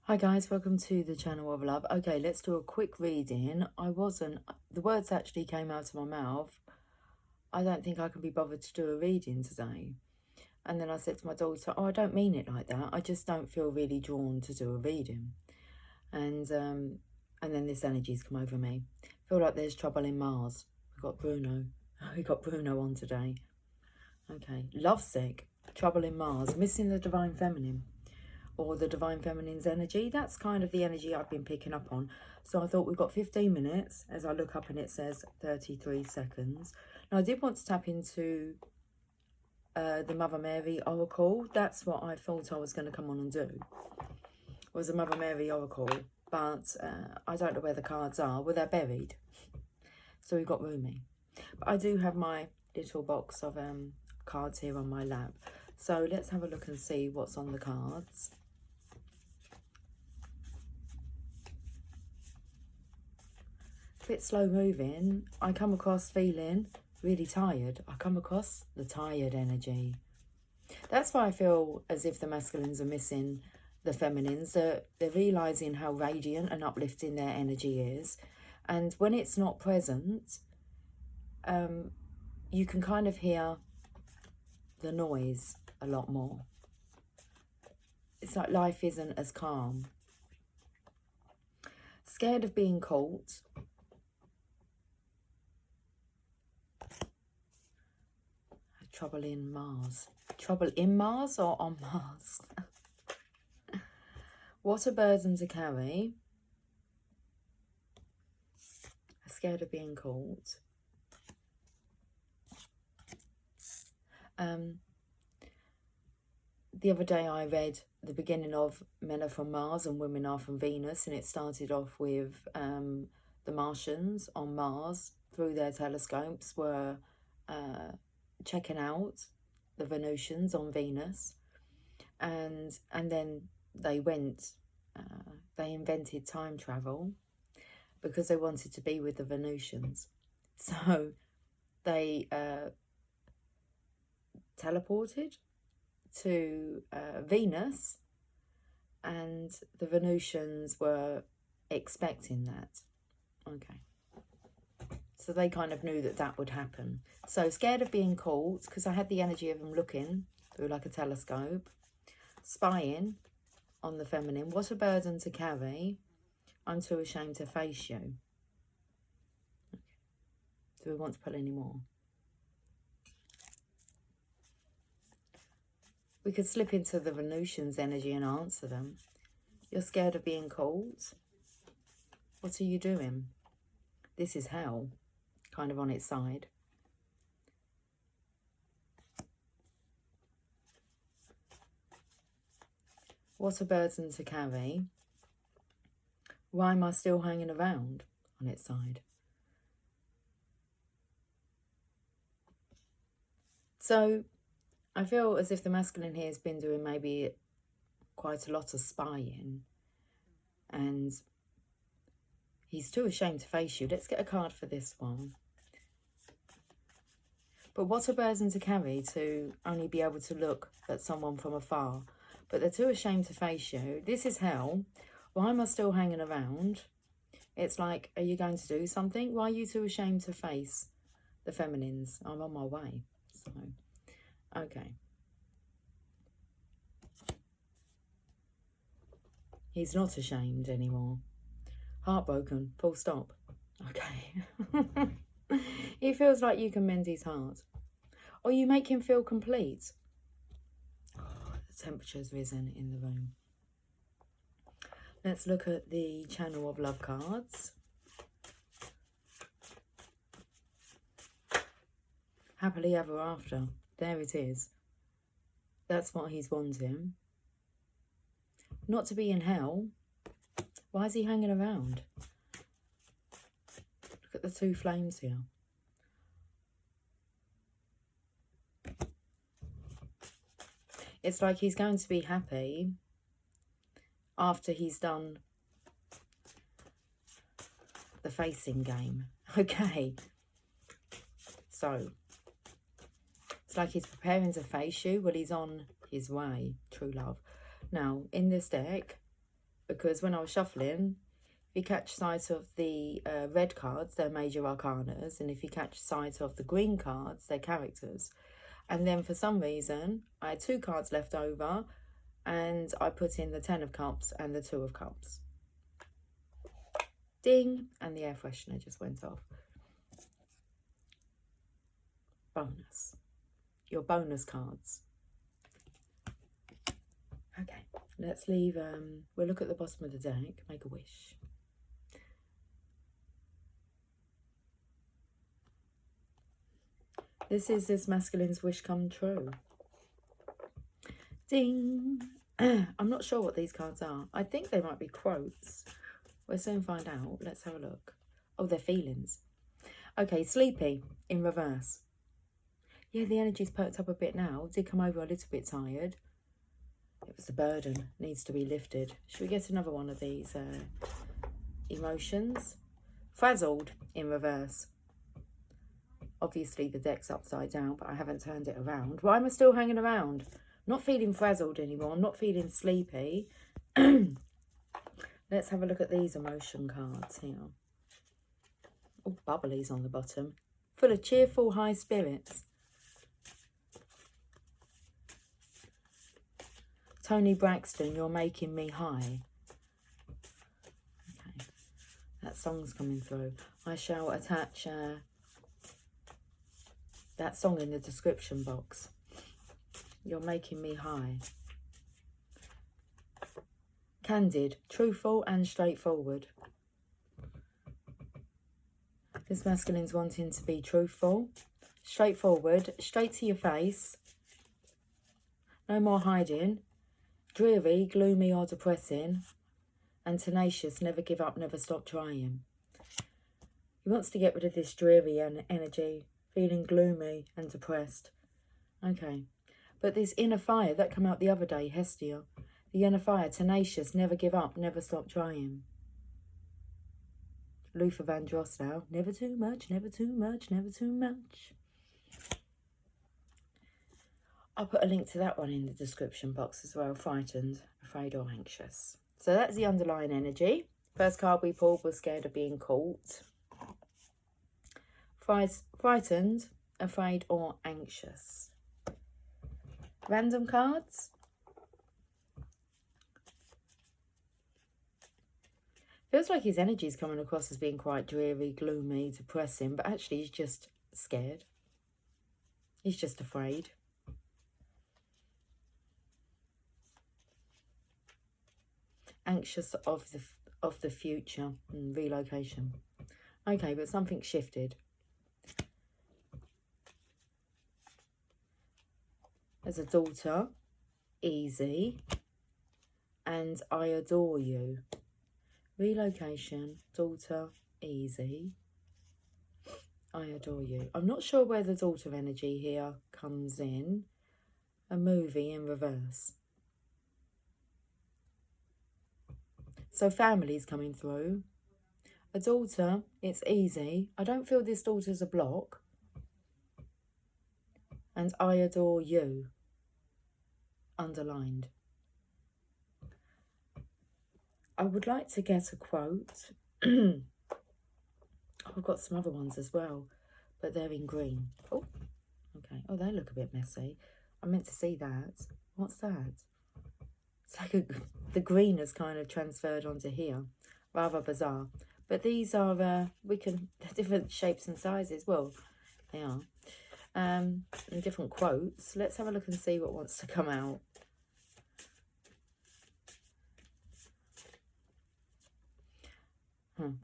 Hi guys, welcome to the channel of love. Okay, let's do a quick reading. The words actually came out of my mouth. I don't think I can be bothered to do a reading today. And then I said to my daughter, oh, I don't mean it like that. I just don't feel really drawn to do a reading. And then this energy's come over me. I feel like there's trouble in Mars. We've got Bruno. We got Bruno on today. Okay, lovesick, trouble in Mars, missing the divine feminine, or the divine feminine's energy. That's kind of the energy I've been picking up on. So I thought we've got 15 minutes. As I look up and it says 33 seconds. Now I did want to tap into the Mother Mary Oracle. That's what I thought I was going to come on and do, was a Mother Mary Oracle. But I don't know where the cards are. Well, they're buried. So we've got Rumi. But I do have my little box of cards here on my lap. So let's have a look and see what's on the cards. A bit slow moving. I come across feeling really tired. I come across the tired energy. That's why I feel as if the masculines are missing the feminines. They're realising how radiant and uplifting their energy is. And when it's not present, you can kind of hear the noise a lot more. It's like life isn't as calm. Scared of being caught. Trouble in Mars. Trouble in Mars or on Mars? What a burden to carry. Scared of being caught. The other day I read the beginning of Men Are From Mars and Women Are From Venus, and it started off with the Martians on Mars through their telescopes were checking out the Venusians on Venus, and then they they invented time travel because they wanted to be with the Venusians. So they teleported to Venus, and the Venusians were expecting that. Okay. So they kind of knew that that would happen. So scared of being caught, because I had the energy of them looking through like a telescope, spying on the feminine. What a burden to carry. I'm too ashamed to face you. Okay. Do we want to pull any more? We could slip into the Venusians' energy and answer them. You're scared of being caught? What are you doing? This is hell, kind of on its side. What a burden to carry. Why am I still hanging around, on its side? So I feel as if the masculine here has been doing maybe quite a lot of spying, and he's too ashamed to face you. Let's get a card for this one. But what a burden to carry to only be able to look at someone from afar. But they're too ashamed to face you. This is hell. Why am I still hanging around? It's like, are you going to do something? Why are you too ashamed to face the feminines? I'm on my way. So, okay. He's not ashamed anymore. Heartbroken, full stop. Okay. He feels like you can mend his heart. Or you make him feel complete. Oh, the temperature's risen in the room. Let's look at the Channel of Love cards. Happily ever after. There it is. That's what he's wanting. Not to be in hell. Why is he hanging around? Look at the two flames here. It's like he's going to be happy after he's done the facing game. Okay. So, it's like he's preparing to face you. Well, he's on his way. True love. Now, in this deck, because when I was shuffling, if you catch sight of the red cards, they're major arcanas, and if you catch sight of the green cards, they're characters. And then for some reason, I had 2 cards left over, and I put in the 10 of Cups and the 2 of Cups. Ding! And the air freshener just went off. Bonus. Your bonus cards. Okay, let's leave, we'll look at the bottom of the deck, make a wish. This is this masculine's wish come true. Ding! I'm not sure what these cards are. I think they might be quotes. We'll soon find out. Let's have a look. Oh, they're feelings. Okay, sleepy in reverse. Yeah, the energy's perked up a bit now. Did come over a little bit tired. It was the burden. Needs to be lifted. Should we get another one of these emotions? Frazzled in reverse. Obviously the deck's upside down, but I haven't turned it around. Why am I still hanging around? Not feeling frazzled anymore. I'm not feeling sleepy. Let's have a look at these emotion cards here. Oh, bubbly's on the bottom. Full of cheerful high spirits. Tony Braxton, you're making me high. Okay, that song's coming through. I shall attach that song in the description box. You're making me high. Candid, truthful and straightforward. This masculine's wanting to be truthful, straightforward, straight to your face. No more hiding. Dreary, gloomy or depressing. And tenacious, never give up, never stop trying. He wants to get rid of this dreary energy, feeling gloomy and depressed. Okay. But this inner fire, that came out the other day, Hestia. The inner fire, tenacious, never give up, never stop trying. Luther Vandross now. Never too much, never too much, never too much. I'll put a link to that one in the description box as well. Frightened, afraid or anxious. So that's the underlying energy. First card we pulled was scared of being caught. Frightened, afraid or anxious. Random cards. Feels like his energy is coming across as being quite dreary, gloomy, depressing, but actually he's just scared. He's just afraid. Anxious of the future and relocation. Okay, but something shifted. As a daughter, easy, and I adore you. Relocation, daughter, easy, I adore you. I'm not sure where the daughter energy here comes in. A movie in reverse. So family's coming through. A daughter, it's easy. I don't feel this daughter's a block. And I adore you. Underlined. I would like to get a quote. I've got some other ones as well, but they're in green. Oh, okay. Oh, they look a bit messy. I meant to see that. What's that? It's like the green has kind of transferred onto here. Rather bizarre. But these are, they're different shapes and sizes. Well, they are. And different quotes. Let's have a look and see what wants to come out.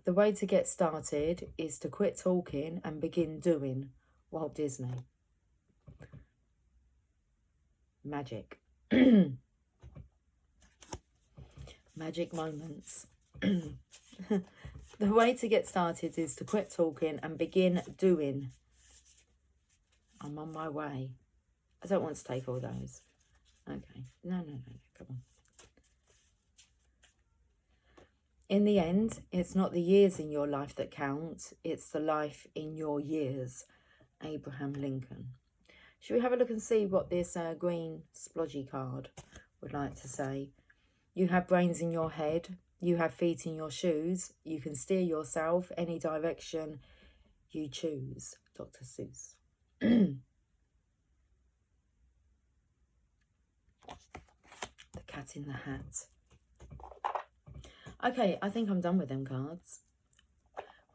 The way to get started is to quit talking and begin doing. Walt Disney. Magic. Magic moments. The way to get started is to quit talking and begin doing. I'm on my way. I don't want to take all those. Okay. No. Come on. In the end, it's not the years in your life that count. It's the life in your years. Abraham Lincoln. Should we have a look and see what this green splodgy card would like to say? You have brains in your head. You have feet in your shoes. You can steer yourself any direction you choose. Dr. Seuss. The Cat in the Hat. Okay, I think I'm done with them cards.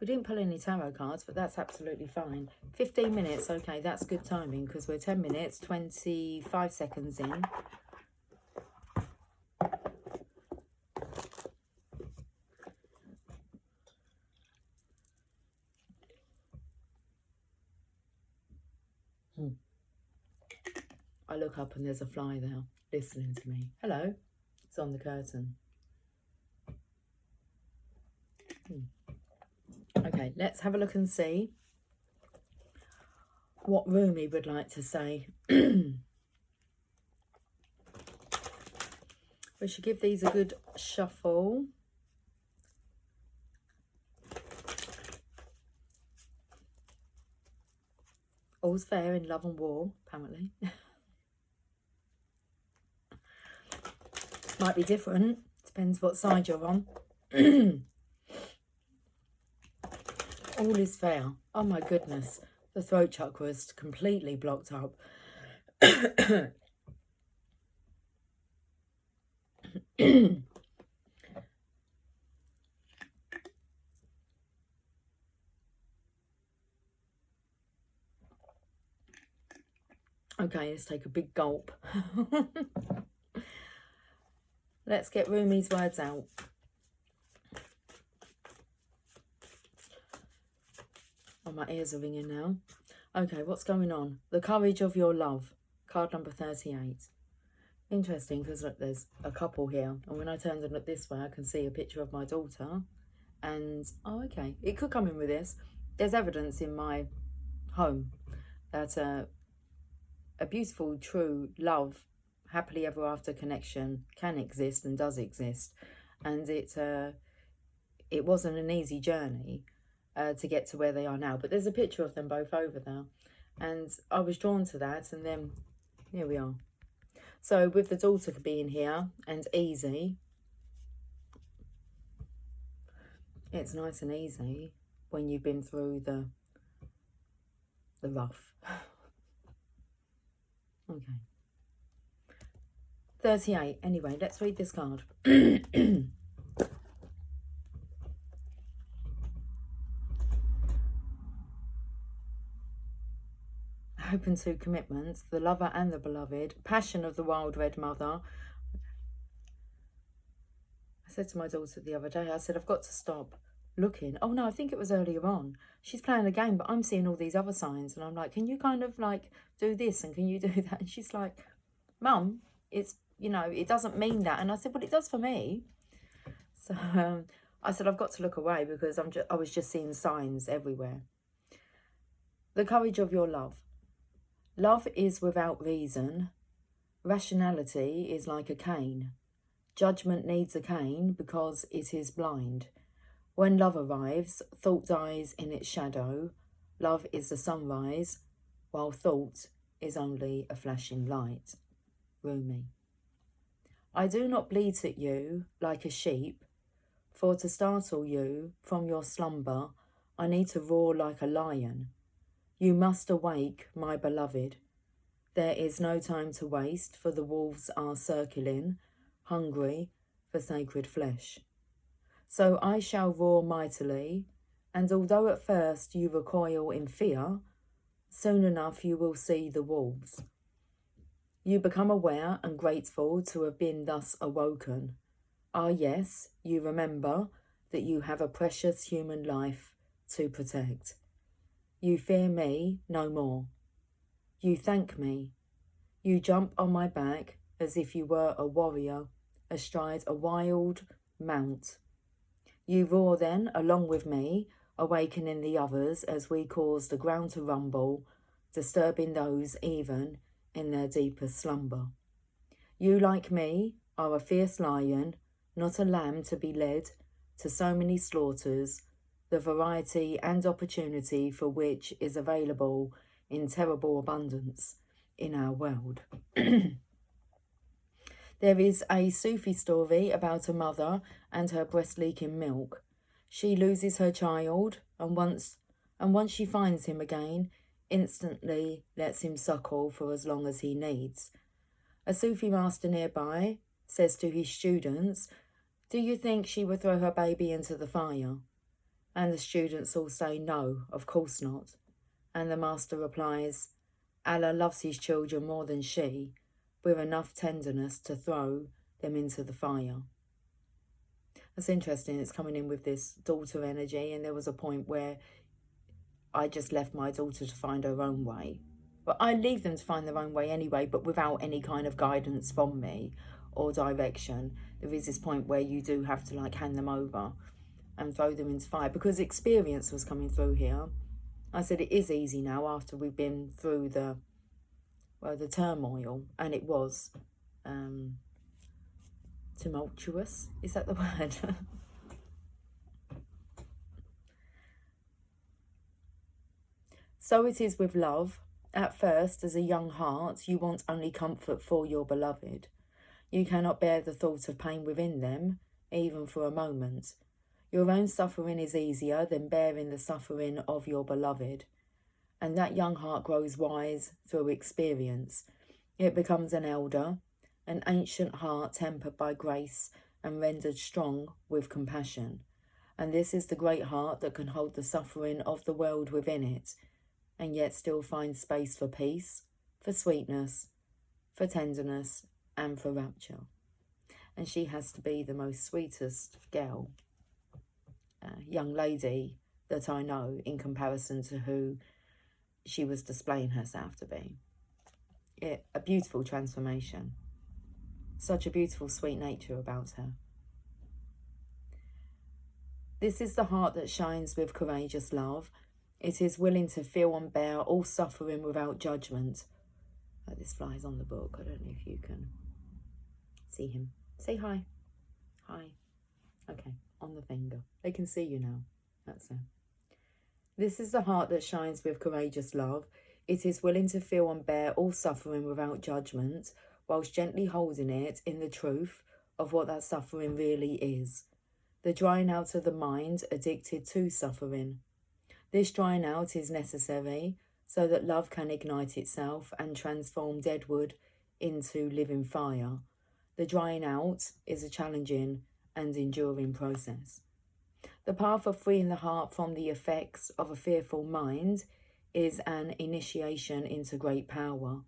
We didn't pull any tarot cards, but that's absolutely fine. 15 minutes, okay, that's good timing because we're 10 minutes, 25 seconds in. I look up and there's a fly there listening to me. Hello, it's on the curtain. Okay, let's have a look and see what Rumi would like to say. We should give these a good shuffle. All's fair in love and war, apparently. Might be different, depends what side you're on. All is fair. Oh my goodness, the throat chakra is completely blocked up. Okay, let's take a big gulp. Let's get Rumi's words out. Oh, my ears are ringing now. Okay, what's going on? The courage of your love. Card number 38. Interesting, because look, there's a couple here. And when I turned and looked this way, I can see a picture of my daughter. And, oh, okay. It could come in with this. There's evidence in my home that a beautiful, true love, happily ever after connection can exist and does exist. And it wasn't an easy journey to get to where they are now. But there's a picture of them both over there. And I was drawn to that, and then here we are. So with the daughter being here and easy, it's nice and easy when you've been through the rough. Okay. 38. Anyway, let's read this card. Open to commitments, the lover and the beloved, passion of the wild red mother. I said to my daughter the other day, I said, I've got to stop looking. Oh no, I think it was earlier on. She's playing a game, but I'm seeing all these other signs. And I'm like, can you kind of like do this and can you do that? And she's like, Mum, it's, you know, it doesn't mean that. And I said, well, it does for me. So I said, I've got to look away because I was just seeing signs everywhere. The courage of your love. Love is without reason. Rationality is like a cane. Judgment needs a cane because it is blind. When love arrives, thought dies in its shadow. Love is the sunrise, while thought is only a flashing light. Rumi. I do not bleat at you like a sheep, for to startle you from your slumber, I need to roar like a lion. You must awake, my beloved. There is no time to waste, for the wolves are circling, hungry for sacred flesh. So I shall roar mightily, and although at first you recoil in fear, soon enough you will see the wolves. You become aware and grateful to have been thus awoken. Ah yes, you remember that you have a precious human life to protect. You fear me no more. You thank me. You jump on my back as if you were a warrior astride a wild mount. You roar then, along with me, awakening the others as we cause the ground to rumble, disturbing those even in their deepest slumber. You, like me, are a fierce lion, not a lamb to be led to so many slaughters, the variety and opportunity for which is available in terrible abundance in our world. There is a Sufi story about a mother and her breast leaking milk. She loses her child, and once she finds him again, instantly lets him suckle for as long as he needs. A Sufi master nearby says to his students, "Do you think she would throw her baby into the fire?" And the students all say, "No, of course not." And the master replies, "Allah loves his children more than she, with enough tenderness to throw them into the fire." That's interesting. It's coming in with this daughter energy, and there was a point where I just left my daughter to find her own way. But I leave them to find their own way anyway, but without any kind of guidance from me or direction. There is this point where you do have to like hand them over and throw them into fire, because experience was coming through here. I said it is easy now after we've been through the turmoil, and it was tumultuous. Is that the word? So it is with love. At first, as a young heart, you want only comfort for your beloved. You cannot bear the thought of pain within them, even for a moment. Your own suffering is easier than bearing the suffering of your beloved. And that young heart grows wise through experience. It becomes an elder, an ancient heart tempered by grace and rendered strong with compassion. And this is the great heart that can hold the suffering of the world within it, and yet still find space for peace, for sweetness, for tenderness, and for rapture. And she has to be the most sweetest girl, young lady that I know in comparison to who she was displaying herself to be. A beautiful transformation. Such a beautiful, sweet nature about her. This is the heart that shines with courageous love. It is willing to feel and bear all suffering without judgment. Oh, this fly is on the book. I don't know if you can see him. Say hi. Hi. Okay, on the finger. They can see you now. That's it. This is the heart that shines with courageous love. It is willing to feel and bear all suffering without judgment, whilst gently holding it in the truth of what that suffering really is. The drying out of the mind addicted to suffering. This drying out is necessary so that love can ignite itself and transform dead wood into living fire. The drying out is a challenging and enduring process. The path of freeing the heart from the effects of a fearful mind is an initiation into great power.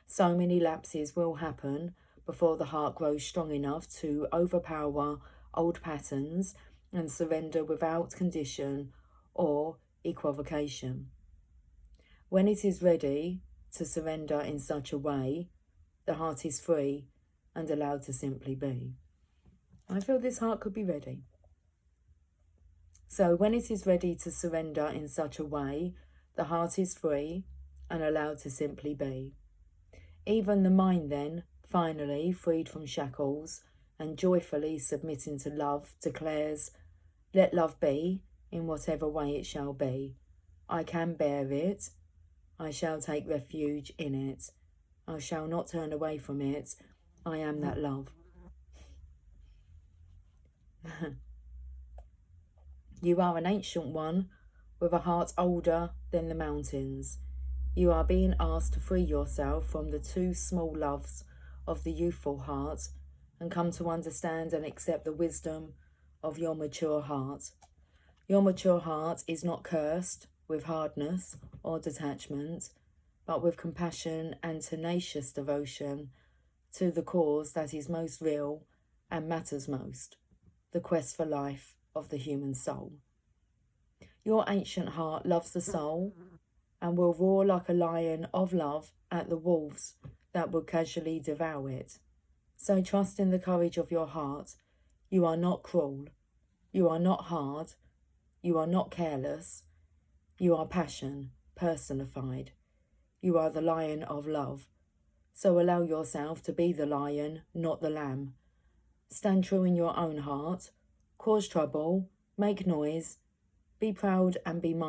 So many lapses will happen before the heart grows strong enough to overpower old patterns and surrender without condition or equivocation. When it is ready to surrender in such a way, the heart is free and allowed to simply be. I feel this heart could be ready. So when it is ready to surrender in such a way, the heart is free and allowed to simply be. Even the mind then, finally freed from shackles and joyfully submitting to love, declares, "Let love be, in whatever way it shall be. I can bear it. I shall take refuge in it. I shall not turn away from it. I am that love." You are an ancient one with a heart older than the mountains. You are being asked to free yourself from the too small loves of the youthful heart and come to understand and accept the wisdom of your mature heart. Your mature heart is not cursed with hardness or detachment, but with compassion and tenacious devotion to the cause that is most real and matters most, the quest for life of the human soul. Your ancient heart loves the soul and will roar like a lion of love at the wolves that would casually devour it. So trust in the courage of your heart. You are not cruel. You are not hard. You are not careless. You are passion personified. You are the lion of love. So allow yourself to be the lion, not the lamb. Stand true in your own heart. Cause trouble. Make noise. Be proud and be mindful.